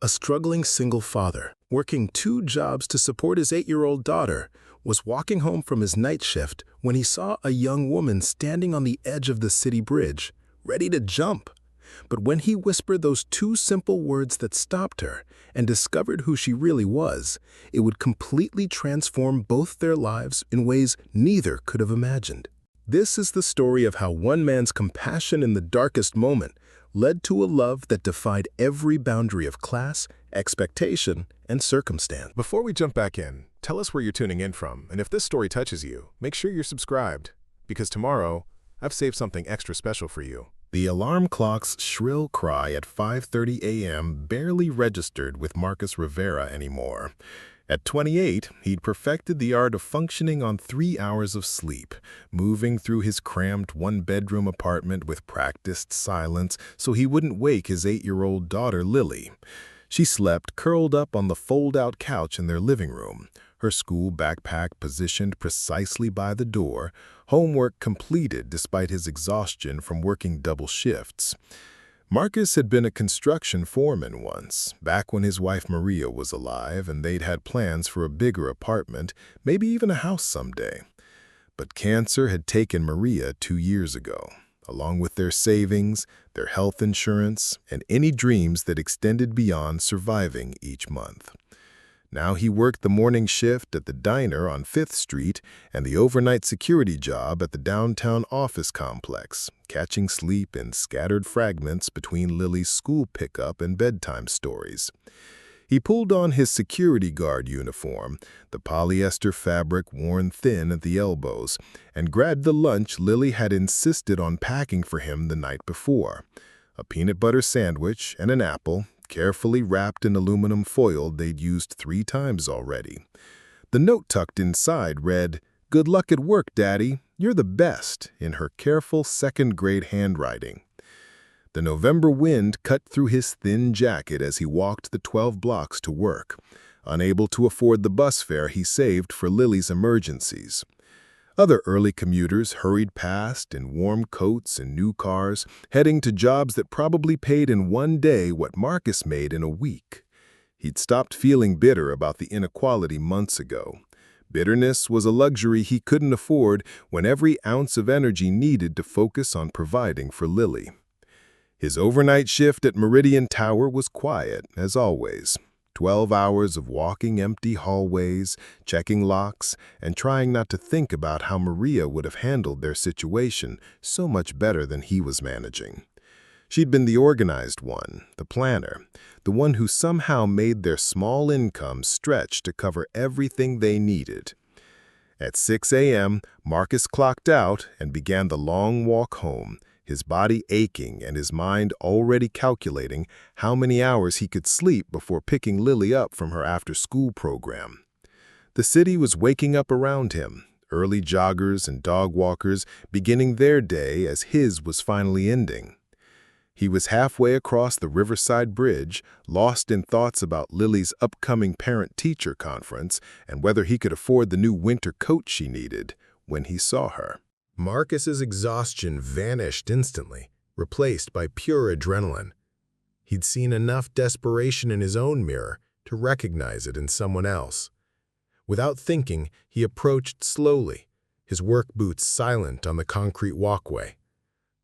A struggling single father, working 2 jobs to support his 8-year-old daughter, was walking home from his night shift when he saw a young woman standing on the edge of the city bridge, ready to jump. But when he whispered those 2 simple words that stopped her and discovered who she really was, it would completely transform both their lives in ways neither could have imagined. This is the story of how one man's compassion in the darkest moment led to a love that defied every boundary of class, expectation, and circumstance. Before we jump back in, tell us where you're tuning in from, and if this story touches you, make sure you're subscribed, because tomorrow, I've saved something extra special for you. The alarm clock's shrill cry at 5:30 a.m. barely registered with Marcus Rivera anymore. At 28, he'd perfected the art of functioning on 3 hours of sleep, moving through his cramped 1-bedroom apartment with practiced silence so he wouldn't wake his 8-year-old daughter, Lily. She slept curled up on the fold-out couch in their living room, her school backpack positioned precisely by the door, homework completed despite his exhaustion from working double shifts. Marcus had been a construction foreman once, back when his wife Maria was alive and they'd had plans for a bigger apartment, maybe even a house someday. But cancer had taken Maria 2 years ago, along with their savings, their health insurance, and any dreams that extended beyond surviving each month. Now he worked the morning shift at the diner on 5th Street and the overnight security job at the downtown office complex, catching sleep in scattered fragments between Lily's school pickup and bedtime stories. He pulled on his security guard uniform, the polyester fabric worn thin at the elbows, and grabbed the lunch Lily had insisted on packing for him the night before: a peanut butter sandwich and an apple, carefully wrapped in aluminum foil they'd used 3 times already. The note tucked inside read, "Good luck at work, Daddy. You're the best," in her careful 2nd-grade handwriting. The November wind cut through his thin jacket as he walked the 12 blocks to work, unable to afford the bus fare he saved for Lily's emergencies. Other early commuters hurried past in warm coats and new cars, heading to jobs that probably paid in one day what Marcus made in a week. He'd stopped feeling bitter about the inequality months ago. Bitterness was a luxury he couldn't afford when every ounce of energy needed to focus on providing for Lily. His overnight shift at Meridian Tower was quiet, as always. 12 hours of walking empty hallways, checking locks, and trying not to think about how Maria would have handled their situation so much better than he was managing. She'd been the organized one, the planner, the one who somehow made their small income stretch to cover everything they needed. At 6 a.m., Marcus clocked out and began the long walk home, his body aching and his mind already calculating how many hours he could sleep before picking Lily up from her after-school program. The city was waking up around him, early joggers and dog walkers beginning their day as his was finally ending. He was halfway across the Riverside Bridge, lost in thoughts about Lily's upcoming parent-teacher conference and whether he could afford the new winter coat she needed, when he saw her. Marcus's exhaustion vanished instantly, replaced by pure adrenaline. He'd seen enough desperation in his own mirror to recognize it in someone else. Without thinking, he approached slowly, his work boots silent on the concrete walkway.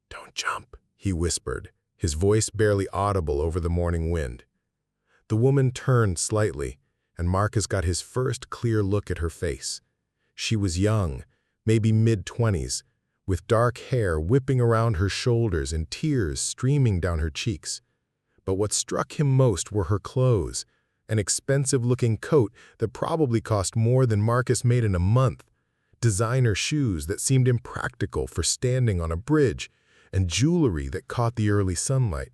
"Don't jump," he whispered, his voice barely audible over the morning wind. The woman turned slightly, and Marcus got his first clear look at her face. She was young, maybe mid-20s, with dark hair whipping around her shoulders and tears streaming down her cheeks. But what struck him most were her clothes, an expensive-looking coat that probably cost more than Marcus made in a month, designer shoes that seemed impractical for standing on a bridge, and jewelry that caught the early sunlight.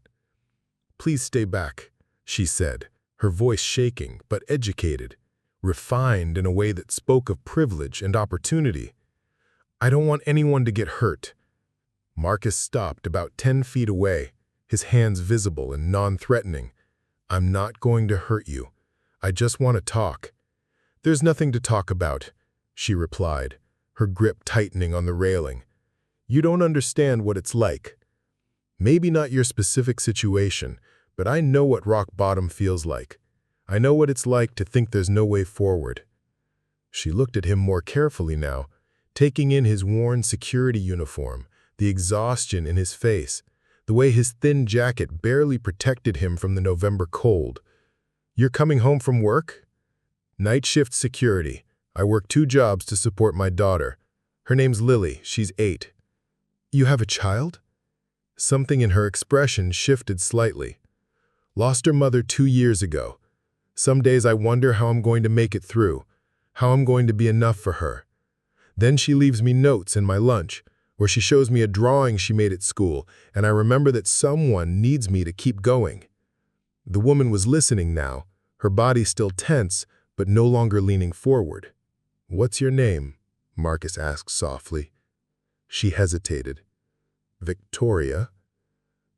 "Please stay back," she said, her voice shaking but educated, refined in a way that spoke of privilege and opportunity. "I don't want anyone to get hurt." Marcus stopped about 10 feet away, his hands visible and non-threatening. "I'm not going to hurt you. I just want to talk." "There's nothing to talk about," she replied, her grip tightening on the railing. "You don't understand what it's like. Maybe not your specific situation, but I know what rock bottom feels like. I know what it's like to think there's no way forward." She looked at him more carefully now, taking in his worn security uniform, the exhaustion in his face, the way his thin jacket barely protected him from the November cold. "You're coming home from work?" "Night shift security. I work 2 jobs to support my daughter. Her name's Lily. She's 8. "You have a child?" Something in her expression shifted slightly. "Lost her mother 2 years ago. Some days I wonder how I'm going to make it through, how I'm going to be enough for her. Then she leaves me notes in my lunch, where she shows me a drawing she made at school, and I remember that someone needs me to keep going." The woman was listening now, her body still tense, but no longer leaning forward. "What's your name?" Marcus asked softly. She hesitated. "Victoria."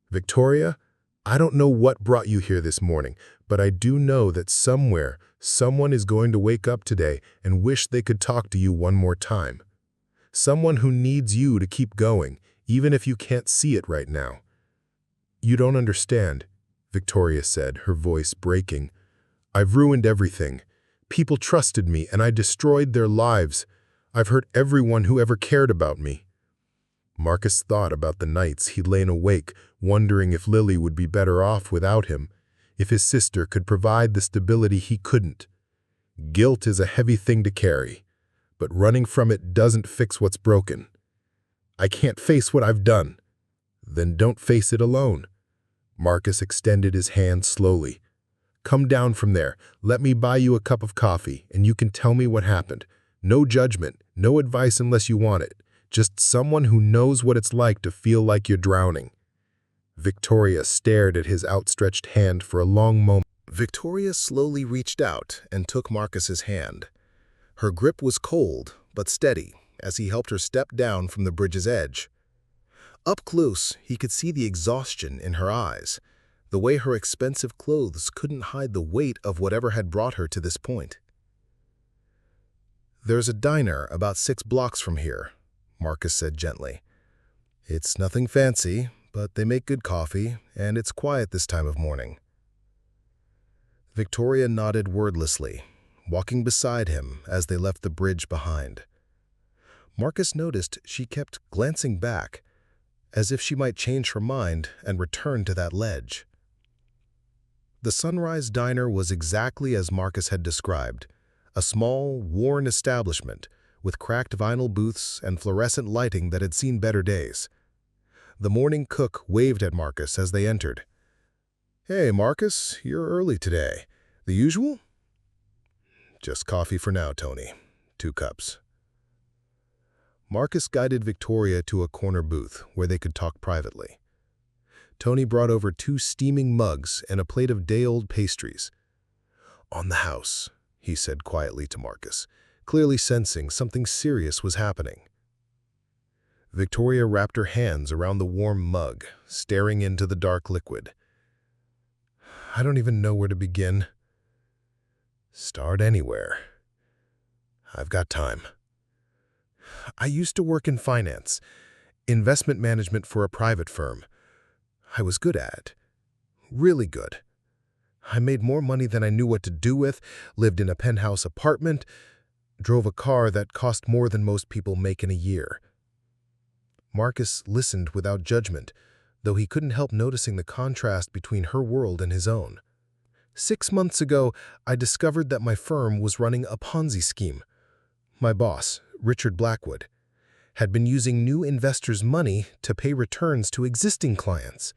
"Victoria, I don't know what brought you here this morning, but I do know that somewhere, someone is going to wake up today and wish they could talk to you one more time. Someone who needs you to keep going, even if you can't see it right now." "You don't understand," Victoria said, her voice breaking. "I've ruined everything. People trusted me and I destroyed their lives. I've hurt everyone who ever cared about me." Marcus thought about the nights he'd lain awake, wondering if Lily would be better off without him, if his sister could provide the stability he couldn't. Guilt is a heavy thing to carry, but running from it doesn't fix what's broken. "I can't face what I've done." "Then don't face it alone." Marcus extended his hand slowly. "Come down from there. Let me buy you a cup of coffee, and you can tell me what happened. No judgment, no advice unless you want it. Just someone who knows what it's like to feel like you're drowning." Victoria stared at his outstretched hand for a long moment. Victoria slowly reached out and took Marcus's hand. Her grip was cold, but steady, as he helped her step down from the bridge's edge. Up close, he could see the exhaustion in her eyes, the way her expensive clothes couldn't hide the weight of whatever had brought her to this point. "There's a diner about 6 blocks from here," Marcus said gently. "It's nothing fancy, but they make good coffee, and it's quiet this time of morning." Victoria nodded wordlessly, walking beside him as they left the bridge behind. Marcus noticed she kept glancing back, as if she might change her mind and return to that ledge. The Sunrise Diner was exactly as Marcus had described, a small, worn establishment with cracked vinyl booths and fluorescent lighting that had seen better days. The morning cook waved at Marcus as they entered. "Hey, Marcus, you're early today. The usual?" "Just coffee for now, Tony. 2 cups." Marcus guided Victoria to a corner booth where they could talk privately. Tony brought over 2 steaming mugs and a plate of day-old pastries. "On the house," he said quietly to Marcus, clearly sensing something serious was happening. Victoria wrapped her hands around the warm mug, staring into the dark liquid. "I don't even know where to begin." "Start anywhere. I've got time." "I used to work in finance, investment management for a private firm. I was good at it. Really good. I made more money than I knew what to do with, lived in a penthouse apartment, drove a car that cost more than most people make in a year." Marcus listened without judgment, though he couldn't help noticing the contrast between her world and his own. 6 months ago, I discovered that my firm was running a Ponzi scheme. My boss, Richard Blackwood, had been using new investors' money to pay returns to existing clients.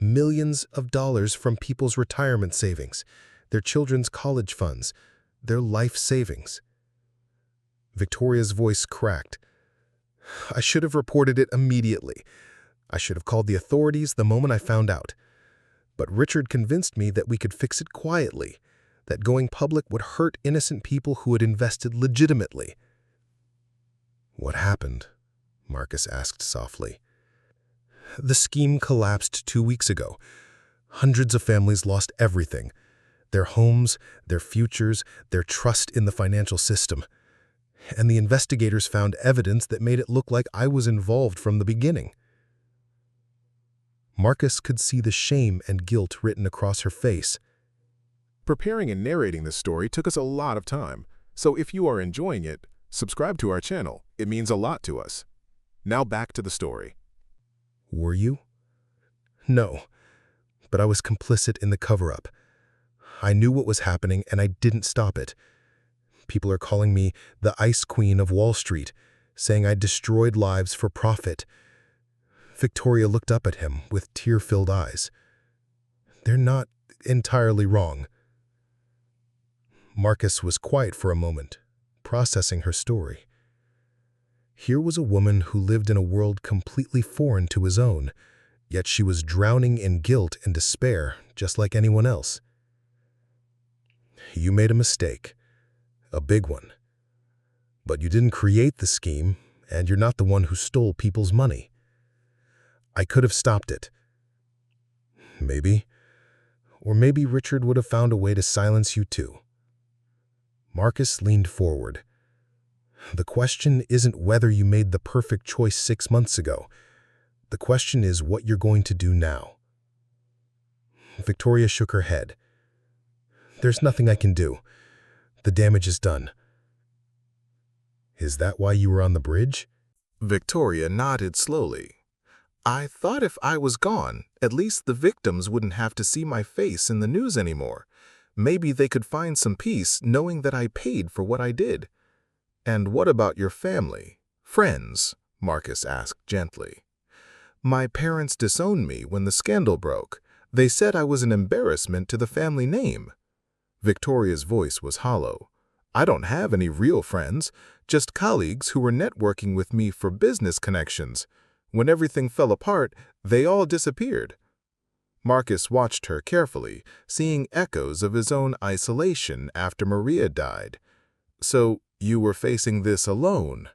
Millions of dollars from people's retirement savings, their children's college funds, their life savings. Victoria's voice cracked. "I should have reported it immediately. I should have called the authorities the moment I found out. But Richard convinced me that we could fix it quietly, that going public would hurt innocent people who had invested legitimately." "What happened?" Marcus asked softly. "The scheme collapsed 2 weeks ago. Hundreds of families lost everything. Their homes, their futures, their trust in the financial system. And the investigators found evidence that made it look like I was involved from the beginning." Marcus could see the shame and guilt written across her face. Preparing and narrating this story took us a lot of time, so if you are enjoying it, subscribe to our channel. It means a lot to us. Now back to the story. Were you? No, but I was complicit in the cover-up. I knew what was happening and I didn't stop it. People are calling me the Ice Queen of Wall Street, saying I destroyed lives for profit. Victoria looked up at him with tear-filled eyes. They're not entirely wrong. Marcus was quiet for a moment, processing her story. Here was a woman who lived in a world completely foreign to his own, yet she was drowning in guilt and despair just like anyone else. You made a mistake, a big one. But you didn't create the scheme, and you're not the one who stole people's money. I could have stopped it. Maybe. Or maybe Richard would have found a way to silence you too. Marcus leaned forward. The question isn't whether you made the perfect choice 6 months ago. The question is what you're going to do now. Victoria shook her head. There's nothing I can do. The damage is done. Is that why you were on the bridge? Victoria nodded slowly. I thought if I was gone, at least the victims wouldn't have to see my face in the news anymore. Maybe they could find some peace knowing that I paid for what I did. And what about your family? Friends? Marcus asked gently. My parents disowned me when the scandal broke. They said I was an embarrassment to the family name. Victoria's voice was hollow. I don't have any real friends, just colleagues who were networking with me for business connections. When everything fell apart, they all disappeared. Marcus watched her carefully, seeing echoes of his own isolation after Maria died. So you were facing this alone?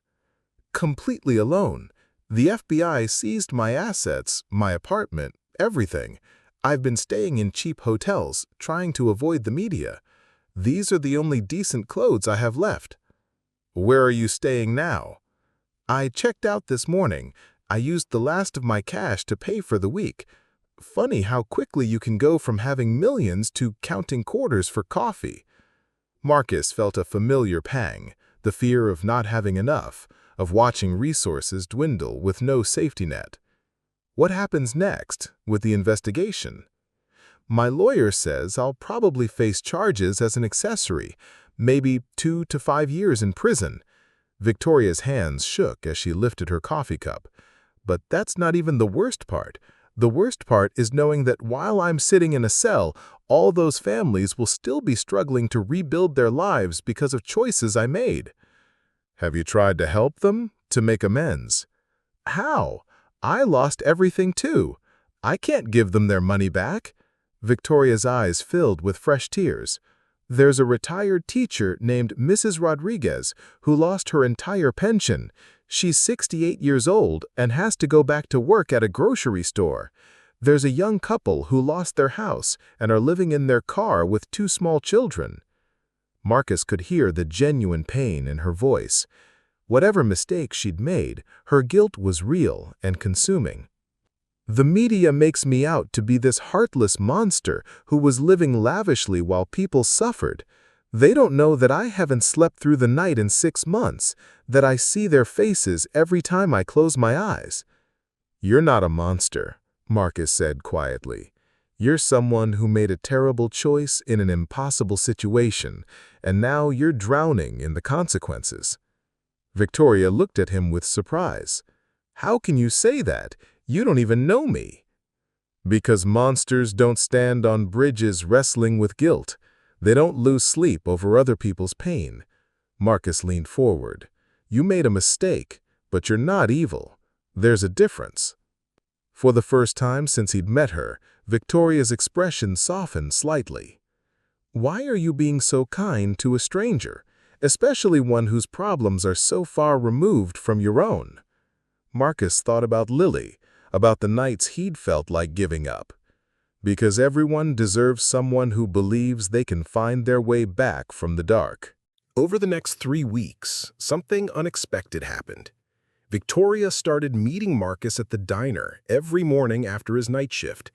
Completely alone. The FBI seized my assets, my apartment, everything. I've been staying in cheap hotels, trying to avoid the media. These are the only decent clothes I have left. Where are you staying now? I checked out this morning. I used the last of my cash to pay for the week. Funny how quickly you can go from having millions to counting quarters for coffee. Marcus felt a familiar pang, the fear of not having enough, of watching resources dwindle with no safety net. What happens next with the investigation? My lawyer says I'll probably face charges as an accessory, maybe 2 to 5 years in prison. Victoria's hands shook as she lifted her coffee cup. But that's not even the worst part. The worst part is knowing that while I'm sitting in a cell, all those families will still be struggling to rebuild their lives because of choices I made. Have you tried to help them, to make amends? How? I lost everything too. I can't give them their money back. Victoria's eyes filled with fresh tears. There's a retired teacher named Mrs. Rodriguez who lost her entire pension. She's 68 years old and has to go back to work at a grocery store. There's a young couple who lost their house and are living in their car with 2 small children. Marcus could hear the genuine pain in her voice. Whatever mistake she'd made, her guilt was real and consuming. The media makes me out to be this heartless monster who was living lavishly while people suffered. They don't know that I haven't slept through the night in 6 months, that I see their faces every time I close my eyes. You're not a monster, Marcus said quietly. You're someone who made a terrible choice in an impossible situation, and now you're drowning in the consequences. Victoria looked at him with surprise. How can you say that? You don't even know me. Because monsters don't stand on bridges wrestling with guilt. They don't lose sleep over other people's pain. Marcus leaned forward. You made a mistake, but you're not evil. There's a difference. For the first time since he'd met her, Victoria's expression softened slightly. Why are you being so kind to a stranger, especially one whose problems are so far removed from your own? Marcus thought about Lily, about the nights he'd felt like giving up. Because everyone deserves someone who believes they can find their way back from the dark. Over the next 3 weeks, something unexpected happened. Victoria started meeting Marcus at the diner every morning after his night shift.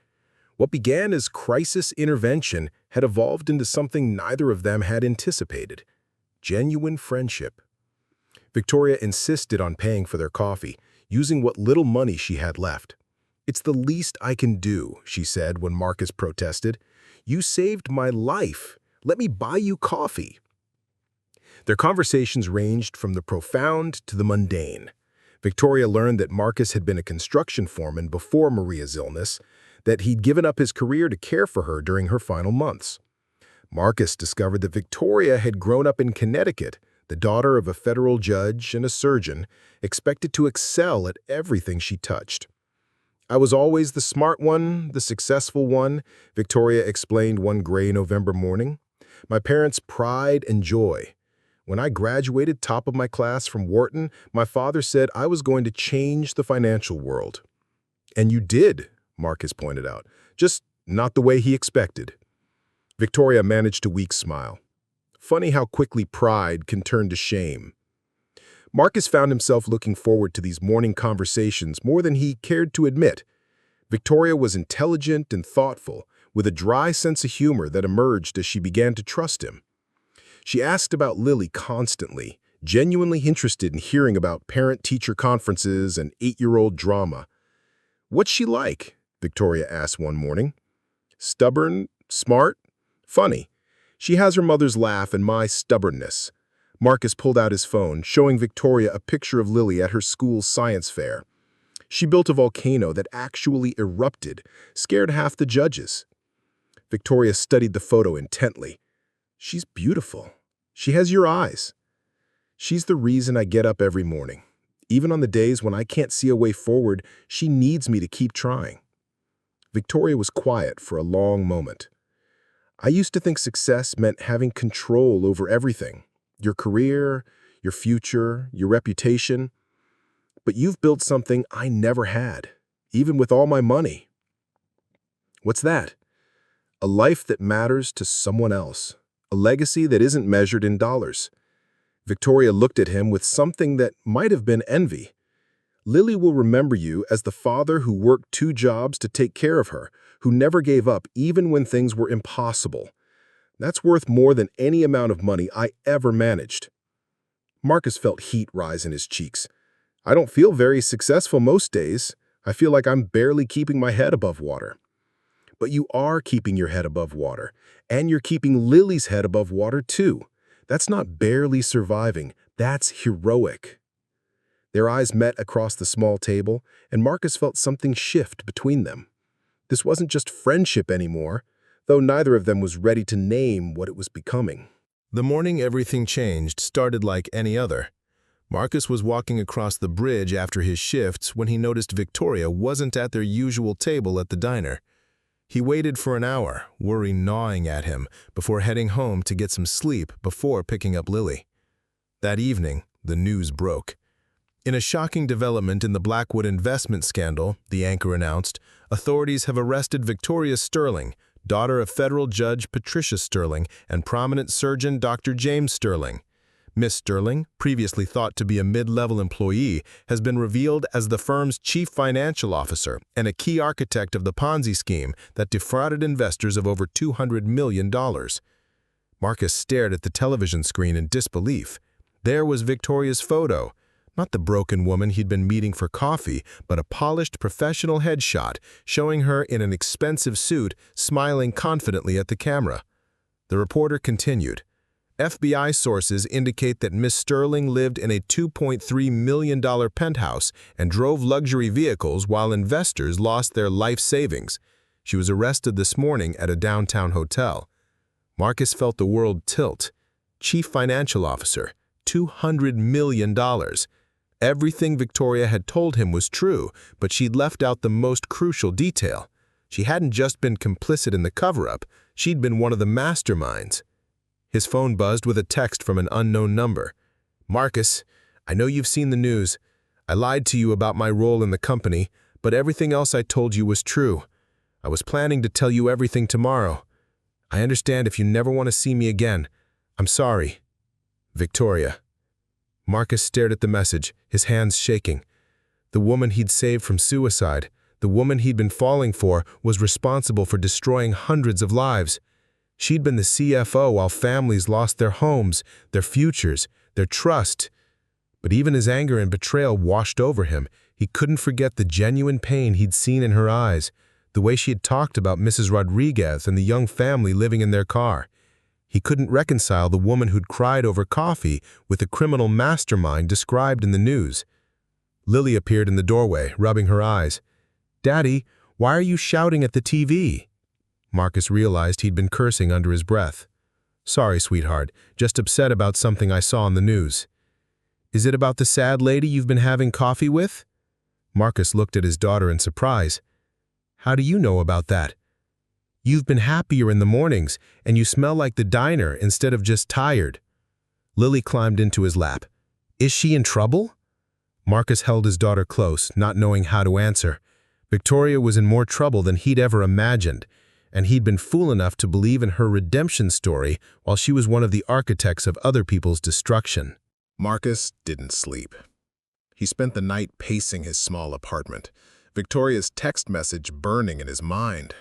What began as crisis intervention had evolved into something neither of them had anticipated: genuine friendship. Victoria insisted on paying for their coffee, using what little money she had left. "It's the least I can do," she said when Marcus protested. "You saved my life. Let me buy you coffee." Their conversations ranged from the profound to the mundane. Victoria learned that Marcus had been a construction foreman before Maria's illness, that he'd given up his career to care for her during her final months. Marcus discovered that Victoria had grown up in Connecticut, the daughter of a federal judge and a surgeon, expected to excel at everything she touched. "I was always the smart one, the successful one," Victoria explained one gray November morning. "My parents' pride and joy. When I graduated top of my class from Wharton, my father said I was going to change the financial world." "And you did," Marcus pointed out, "just not the way he expected." Victoria managed a weak smile. Funny how quickly pride can turn to shame. Marcus found himself looking forward to these morning conversations more than he cared to admit. Victoria was intelligent and thoughtful, with a dry sense of humor that emerged as she began to trust him. She asked about Lily constantly, genuinely interested in hearing about parent-teacher conferences and 8-year-old drama. "What's she like?" Victoria asked one morning. "Stubborn, smart, funny. She has her mother's laugh and my stubbornness." Marcus pulled out his phone, showing Victoria a picture of Lily at her school's science fair. "She built a volcano that actually erupted, scared half the judges." Victoria studied the photo intently. "She's beautiful. She has your eyes. She's the reason I get up every morning. Even on the days when I can't see a way forward, she needs me to keep trying." Victoria was quiet for a long moment. "I used to think success meant having control over everything. Your career, your future, your reputation. But you've built something I never had, even with all my money." "What's that?" "A life that matters to someone else. A legacy that isn't measured in dollars." Victoria looked at him with something that might have been envy. "Lily will remember you as the father who worked 2 jobs to take care of her, who never gave up even when things were impossible. That's worth more than any amount of money I ever managed." Marcus felt heat rise in his cheeks. "I don't feel very successful most days. I feel like I'm barely keeping my head above water." "But you are keeping your head above water, and you're keeping Lily's head above water too. That's not barely surviving, that's heroic." Their eyes met across the small table, and Marcus felt something shift between them. This wasn't just friendship anymore, though neither of them was ready to name what it was becoming. The morning everything changed started like any other. Marcus was walking across the bridge after his shifts when he noticed Victoria wasn't at their usual table at the diner. He waited for an hour, worry gnawing at him, before heading home to get some sleep before picking up Lily. That evening, the news broke. In a shocking development in the Blackwood investment scandal, the anchor announced, authorities have arrested Victoria Sterling, daughter of federal judge Patricia Sterling and prominent surgeon Dr. James Sterling. Miss Sterling, previously thought to be a mid-level employee, has been revealed as the firm's chief financial officer and a key architect of the Ponzi scheme that defrauded investors of over $200 million. Marcus stared at the television screen in disbelief. There was Victoria's photo. Not the broken woman he'd been meeting for coffee, but a polished professional headshot showing her in an expensive suit, smiling confidently at the camera. The reporter continued. FBI sources indicate that Miss Sterling lived in a $2.3 million penthouse and drove luxury vehicles while investors lost their life savings. She was arrested this morning at a downtown hotel. Marcus felt the world tilt. Chief financial officer, $200 million. Everything Victoria had told him was true, but she'd left out the most crucial detail. She hadn't just been complicit in the cover-up, she'd been one of the masterminds. His phone buzzed with a text from an unknown number. "Marcus, I know you've seen the news. I lied to you about my role in the company, but everything else I told you was true. I was planning to tell you everything tomorrow. I understand if you never want to see me again. I'm sorry. Victoria." Marcus stared at the message, his hands shaking. The woman he'd saved from suicide, the woman he'd been falling for, was responsible for destroying hundreds of lives. She'd been the CFO while families lost their homes, their futures, their trust. But even as anger and betrayal washed over him, he couldn't forget the genuine pain he'd seen in her eyes, the way she had talked about Mrs. Rodriguez and the young family living in their car. He couldn't reconcile the woman who'd cried over coffee with the criminal mastermind described in the news. Lily appeared in the doorway, rubbing her eyes. "Daddy, why are you shouting at the TV?" Marcus realized he'd been cursing under his breath. "Sorry, sweetheart, just upset about something I saw on the news." "Is it about the sad lady you've been having coffee with?" Marcus looked at his daughter in surprise. "How do you know about that?" "You've been happier in the mornings, and you smell like the diner instead of just tired." Lily climbed into his lap. "Is she in trouble?" Marcus held his daughter close, not knowing how to answer. Victoria was in more trouble than he'd ever imagined, and he'd been fool enough to believe in her redemption story while she was one of the architects of other people's destruction. Marcus didn't sleep. He spent the night pacing his small apartment, Victoria's text message burning in his mind.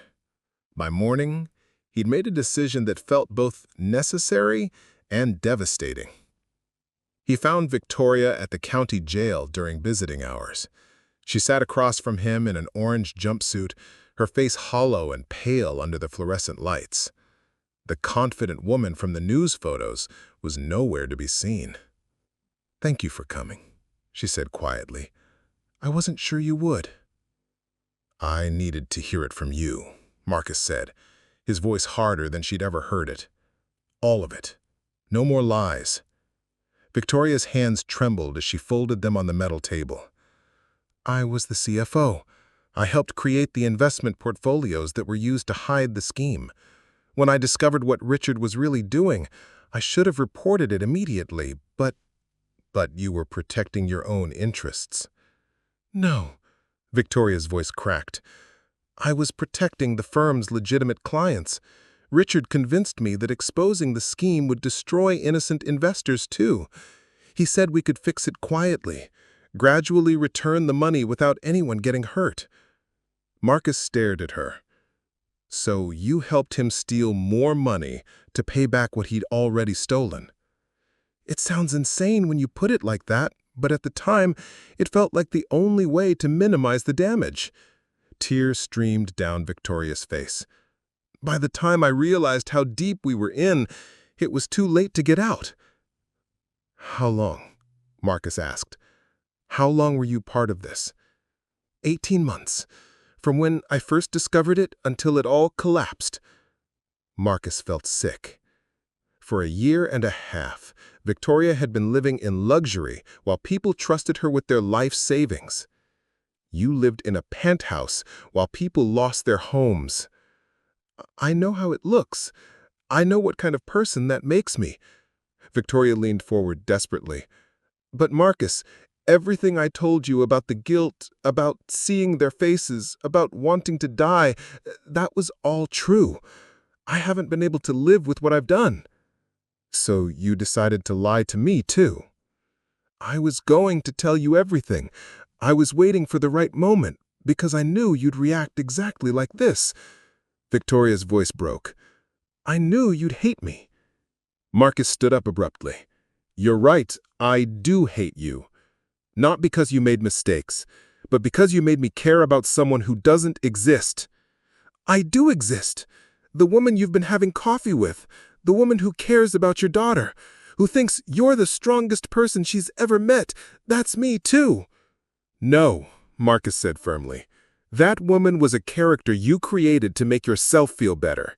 By morning, he'd made a decision that felt both necessary and devastating. He found Victoria at the county jail during visiting hours. She sat across from him in an orange jumpsuit, her face hollow and pale under the fluorescent lights. The confident woman from the news photos was nowhere to be seen. "Thank you for coming," she said quietly. "I wasn't sure you would." "I needed to hear it from you," Marcus said, his voice harder than she'd ever heard it. "All of it. No more lies." Victoria's hands trembled as she folded them on the metal table. "I was the CFO. I helped create the investment portfolios that were used to hide the scheme. When I discovered what Richard was really doing, I should have reported it immediately, but you were protecting your own interests." "No," Victoria's voice cracked. "I was protecting the firm's legitimate clients. Richard convinced me that exposing the scheme would destroy innocent investors too. He said we could fix it quietly, gradually return the money without anyone getting hurt." Marcus stared at her. "So you helped him steal more money to pay back what he'd already stolen?" "It sounds insane when you put it like that, but at the time, it felt like the only way to minimize the damage." Tears streamed down Victoria's face. "By the time I realized how deep we were in, it was too late to get out." "How long?" Marcus asked. "How long were you part of this?" 18 months. From when I first discovered it until it all collapsed." Marcus felt sick. For a year and a half, Victoria had been living in luxury while people trusted her with their life savings. You lived in a penthouse while people lost their homes. "I know how it looks. I know what kind of person that makes me." Victoria leaned forward desperately. "But Marcus, everything I told you about the guilt, about seeing their faces, about wanting to die, that was all true. I haven't been able to live with what I've done." "So you decided to lie to me too?" "I was going to tell you everything. I was waiting for the right moment, because I knew you'd react exactly like this." Victoria's voice broke. "I knew you'd hate me." Marcus stood up abruptly. "You're right, I do hate you. Not because you made mistakes, but because you made me care about someone who doesn't exist." "I do exist. The woman you've been having coffee with, the woman who cares about your daughter, who thinks you're the strongest person she's ever met, that's me too." "No," Marcus said firmly. "That woman was a character you created to make yourself feel better.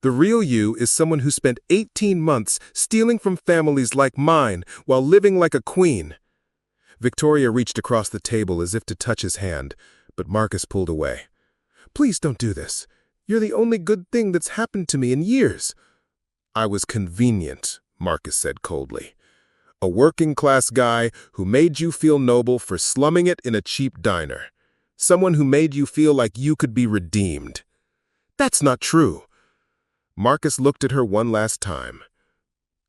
The real you is someone who spent 18 months stealing from families like mine while living like a queen." Victoria reached across the table as if to touch his hand, but Marcus pulled away. "Please don't do this. You're the only good thing that's happened to me in years." "I was convenient," Marcus said coldly. "A working-class guy who made you feel noble for slumming it in a cheap diner. Someone who made you feel like you could be redeemed." "That's not true." Marcus looked at her one last time.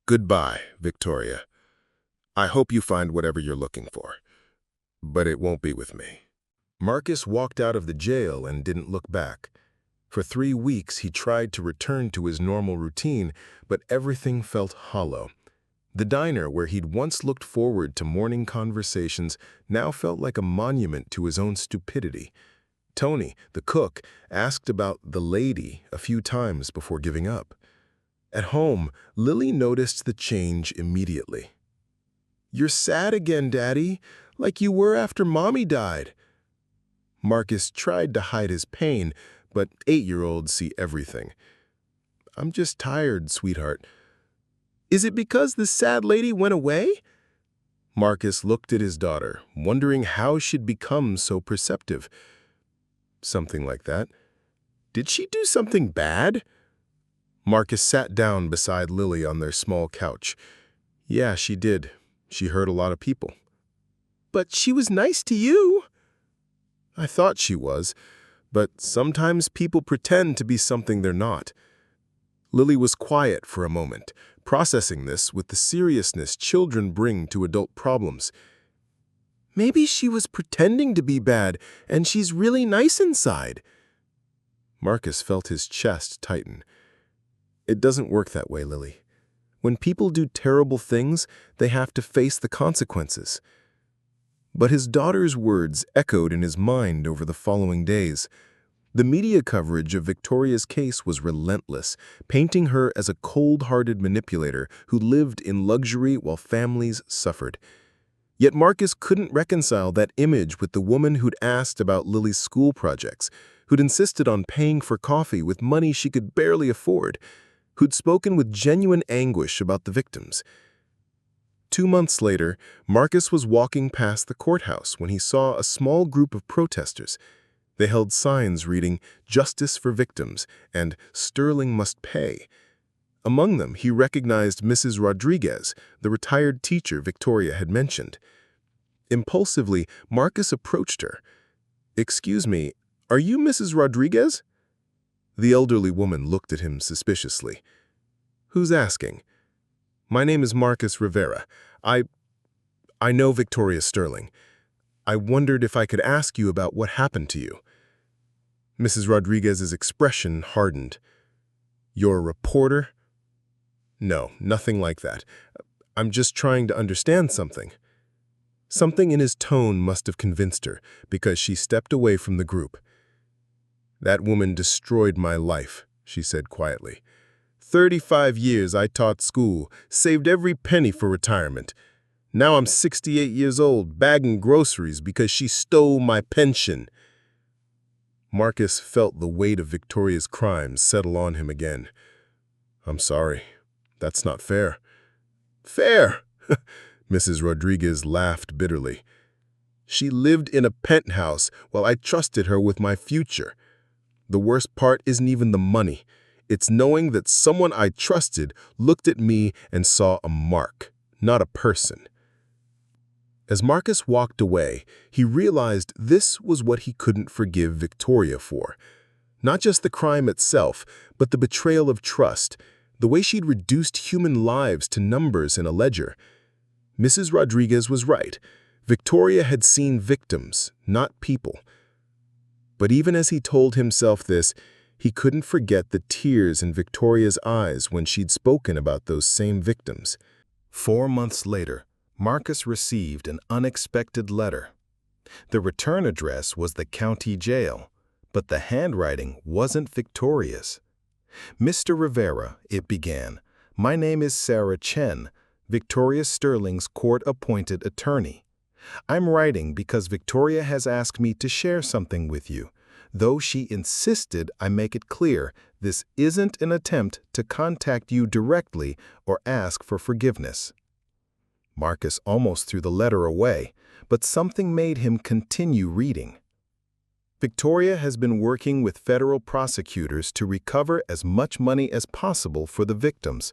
"Goodbye, Victoria. I hope you find whatever you're looking for." but it won't be with me. Marcus walked out of the jail and didn't look back. For 3 weeks, he tried to return to his normal routine, but everything felt hollow. The diner, where he'd once looked forward to morning conversations, now felt like a monument to his own stupidity. Tony, the cook, asked about the lady a few times before giving up. At home, Lily noticed the change immediately. "You're sad again, Daddy, like you were after Mommy died." Marcus tried to hide his pain, but 8-year-olds see everything. "I'm just tired, sweetheart." "Is it because the sad lady went away?" Marcus looked at his daughter, wondering how she'd become so perceptive. "Something like that." "Did she do something bad?" Marcus sat down beside Lily on their small couch. "Yeah, she did. She hurt a lot of people." "But she was nice to you." "I thought she was, but sometimes people pretend to be something they're not." Lily was quiet for a moment, processing this with the seriousness children bring to adult problems. "Maybe she was pretending to be bad, and she's really nice inside." Marcus felt his chest tighten. "It doesn't work that way, Lily. When people do terrible things, they have to face the consequences." But his daughter's words echoed in his mind over the following days. The media coverage of Victoria's case was relentless, painting her as a cold-hearted manipulator who lived in luxury while families suffered. Yet Marcus couldn't reconcile that image with the woman who'd asked about Lily's school projects, who'd insisted on paying for coffee with money she could barely afford, who'd spoken with genuine anguish about the victims. 2 months later, Marcus was walking past the courthouse when he saw a small group of protesters. They held signs reading, "Justice for Victims," and "Sterling must pay." Among them, he recognized Mrs. Rodriguez, the retired teacher Victoria had mentioned. Impulsively, Marcus approached her. "Excuse me, are you Mrs. Rodriguez?" The elderly woman looked at him suspiciously. "Who's asking?" "My name is Marcus Rivera. I know Victoria Sterling. I wondered if I could ask you about what happened to you." Mrs. Rodriguez's expression hardened. "You're a reporter?" "No, nothing like that. I'm just trying to understand something." Something in his tone must have convinced her, because she stepped away from the group. "That woman destroyed my life," she said quietly. 35 years I taught school, saved every penny for retirement. Now I'm 68 years old, bagging groceries because she stole my pension." Marcus felt the weight of Victoria's crimes settle on him again. "I'm sorry. That's not fair." "Fair?" Mrs. Rodriguez laughed bitterly. "She lived in a penthouse while I trusted her with my future. The worst part isn't even the money. It's knowing that someone I trusted looked at me and saw a mark, not a person." As Marcus walked away, he realized this was what he couldn't forgive Victoria for. Not just the crime itself, but the betrayal of trust, the way she'd reduced human lives to numbers in a ledger. Mrs. Rodriguez was right. Victoria had seen victims, not people. But even as he told himself this, he couldn't forget the tears in Victoria's eyes when she'd spoken about those same victims. 4 months later, Marcus received an unexpected letter. The return address was the county jail, but the handwriting wasn't Victoria's. "Mr. Rivera," it began, "my name is Sarah Chen, Victoria Sterling's court-appointed attorney. I'm writing because Victoria has asked me to share something with you. Though she insisted I make it clear this isn't an attempt to contact you directly or ask for forgiveness." Marcus almost threw the letter away, but something made him continue reading. "Victoria has been working with federal prosecutors to recover as much money as possible for the victims.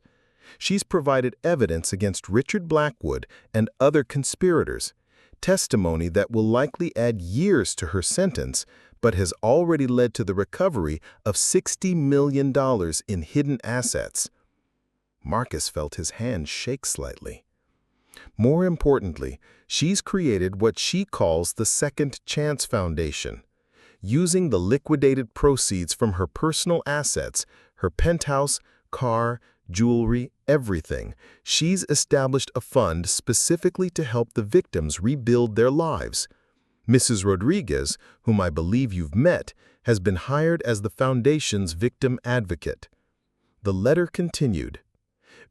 She's provided evidence against Richard Blackwood and other conspirators, testimony that will likely add years to her sentence, but has already led to the recovery of $60 million in hidden assets." Marcus felt his hand shake slightly. More importantly, she's created what she calls the Second Chance Foundation. Using the liquidated proceeds from her personal assets, her penthouse, car, jewelry, everything, she's established a fund specifically to help the victims rebuild their lives. Mrs. Rodriguez, whom I believe you've met, has been hired as the foundation's victim advocate. The letter continued.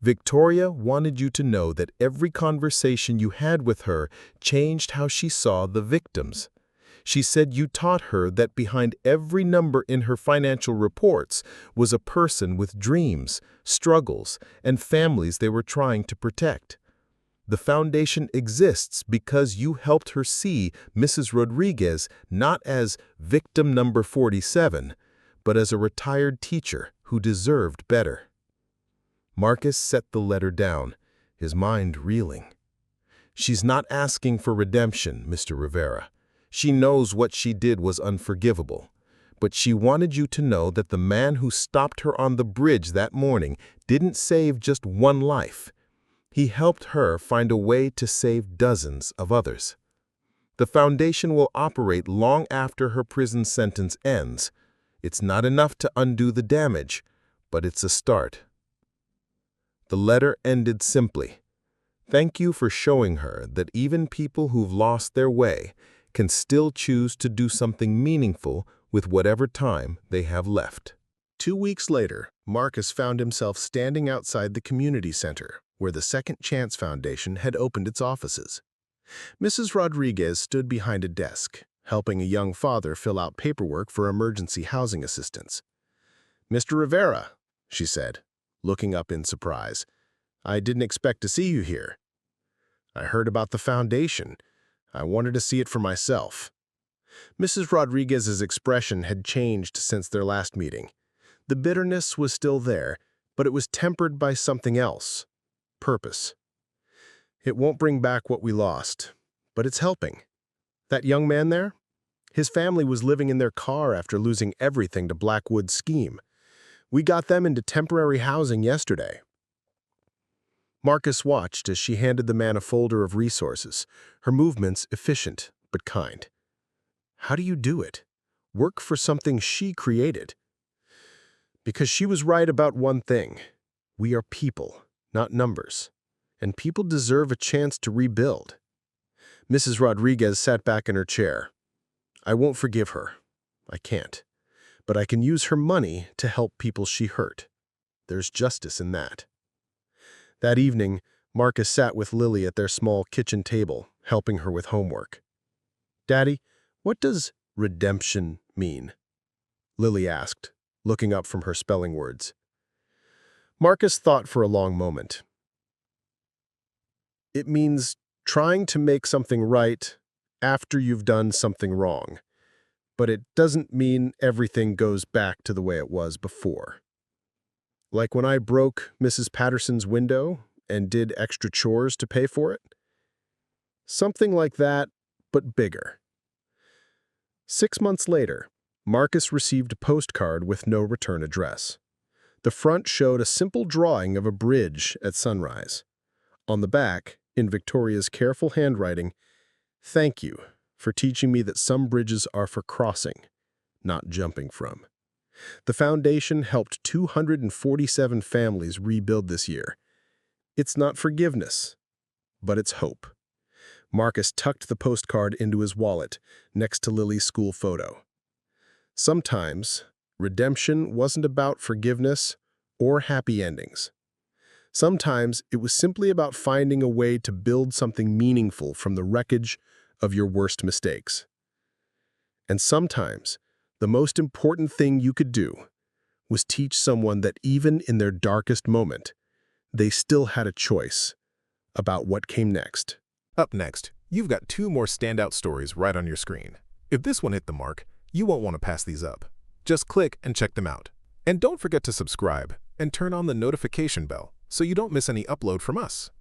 Victoria wanted you to know that every conversation you had with her changed how she saw the victims. She said you taught her that behind every number in her financial reports was a person with dreams, struggles, and families they were trying to protect. The foundation exists because you helped her see Mrs. Rodriguez not as victim number 47, but as a retired teacher who deserved better. Marcus set the letter down, his mind reeling. She's not asking for redemption, Mr. Rivera. She knows what she did was unforgivable, but she wanted you to know that the man who stopped her on the bridge that morning didn't save just one life. He helped her find a way to save dozens of others. The foundation will operate long after her prison sentence ends. It's not enough to undo the damage, but it's a start. The letter ended simply. Thank you for showing her that even people who've lost their way can still choose to do something meaningful with whatever time they have left. 2 weeks later, Marcus found himself standing outside the community center, where the Second Chance Foundation had opened its offices. Mrs. Rodriguez stood behind a desk, helping a young father fill out paperwork for emergency housing assistance. "Mr. Rivera," she said, looking up in surprise, "I didn't expect to see you here. I heard about the foundation. I wanted to see it for myself." Mrs. Rodriguez's expression had changed since their last meeting. The bitterness was still there, but it was tempered by something else: purpose. "It won't bring back what we lost, but it's helping. That young man there? His family was living in their car after losing everything to Blackwood's scheme. We got them into temporary housing yesterday." Marcus watched as she handed the man a folder of resources, her movements efficient but kind. How do you do it? Work for something she created. Because she was right about one thing. We are people, not numbers. And people deserve a chance to rebuild. Mrs. Rodriguez sat back in her chair. "I won't forgive her. I can't. But I can use her money to help people she hurt. There's justice in that." That evening, Marcus sat with Lily at their small kitchen table, helping her with homework. "Daddy, what does redemption mean?" Lily asked, looking up from her spelling words. Marcus thought for a long moment. "It means trying to make something right after you've done something wrong. But it doesn't mean everything goes back to the way it was before. Like when I broke Mrs. Patterson's window and did extra chores to pay for it. Something like that, but bigger." 6 months later, Marcus received a postcard with no return address. The front showed a simple drawing of a bridge at sunrise. On the back, in Victoria's careful handwriting, "Thank you for teaching me that some bridges are for crossing, not jumping from." The foundation helped 247 families rebuild this year. It's not forgiveness, but it's hope. Marcus tucked the postcard into his wallet next to Lily's school photo. Sometimes, redemption wasn't about forgiveness or happy endings. Sometimes it was simply about finding a way to build something meaningful from the wreckage of your worst mistakes. And sometimes, the most important thing you could do was teach someone that even in their darkest moment, they still had a choice about what came next. Up next, you've got 2 more standout stories right on your screen. If this one hit the mark, you won't want to pass these up. Just click and check them out. And don't forget to subscribe and turn on the notification bell so you don't miss any upload from us.